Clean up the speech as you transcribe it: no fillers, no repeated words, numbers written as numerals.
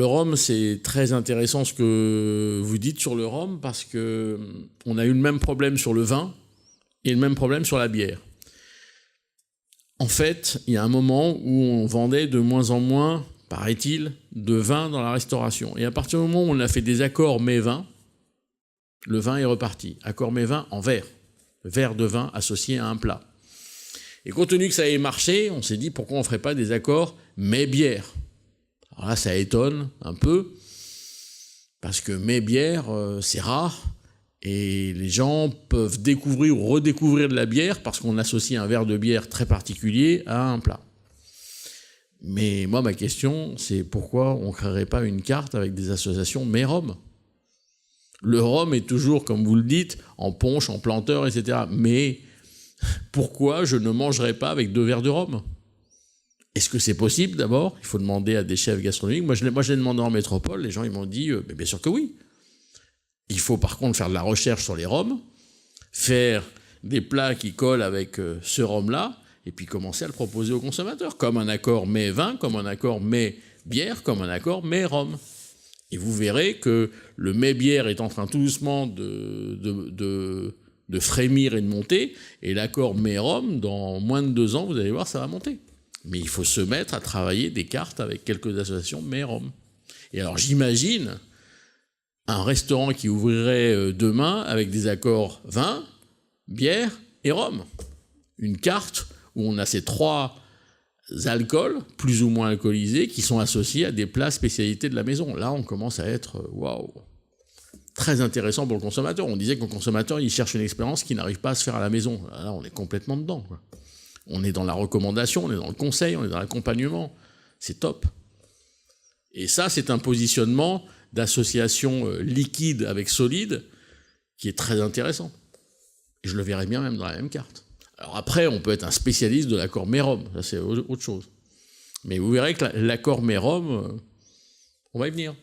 le rhum, c'est très intéressant ce que vous dites sur le rhum parce que on a eu le même problème sur le vin et le même problème sur la bière. En fait, il y a un moment où on vendait de moins en moins, paraît-il, de vin dans la restauration. Et à partir du moment où on a fait des accords mets-vin, le vin est reparti. Accord mets-vin en verre. Verre de vin associé à un plat. Et compte tenu que ça ait marché, on s'est dit pourquoi on ne ferait pas des accords mets-bière. Alors là, ça étonne un peu, parce que mets-bière, c'est rare. Et les gens peuvent découvrir ou redécouvrir de la bière parce qu'on associe un verre de bière très particulier à un plat. Mais moi, ma question, c'est pourquoi on ne créerait pas une carte avec des associations mets-rhum ? Le rhum est toujours, comme vous le dites, en punch, en planteur, etc. Mais pourquoi je ne mangerais pas avec 2 verres de rhum ? Est-ce que c'est possible d'abord ? Il faut demander à des chefs gastronomiques. Moi, je l'ai demandé en métropole. Les gens ils m'ont dit mais bien sûr que oui. Il faut par contre faire de la recherche sur les rhums, faire des plats qui collent avec ce rhum-là, et puis commencer à le proposer aux consommateurs, comme un accord mets-vin, comme un accord mets-bière, comme un accord mets-rhum. Et vous verrez que le mets-bière est en train tout doucement de frémir et de monter, et l'accord mets-rhum, dans moins de 2 ans, vous allez voir, ça va monter. Mais il faut se mettre à travailler des cartes avec quelques associations mets-rhum. Et alors j'imagine un restaurant qui ouvrirait demain avec des accords vin, bière et rhum. Une carte où on a ces 3 alcools, plus ou moins alcoolisés, qui sont associés à des plats spécialités de la maison. Là, on commence à être, waouh, très intéressant pour le consommateur. On disait que le consommateur, il cherche une expérience qu'il n'arrive pas à se faire à la maison. Là, on est complètement dedans, quoi. On est dans la recommandation, on est dans le conseil, on est dans l'accompagnement. C'est top. Et ça, c'est un positionnement d'association liquide avec solide qui est très intéressant. Et je le verrais bien même dans la même carte. Alors après, on peut être un spécialiste de l'accord mets-rhum, ça c'est autre chose. Mais vous verrez que l'accord mets-rhum, on va y venir.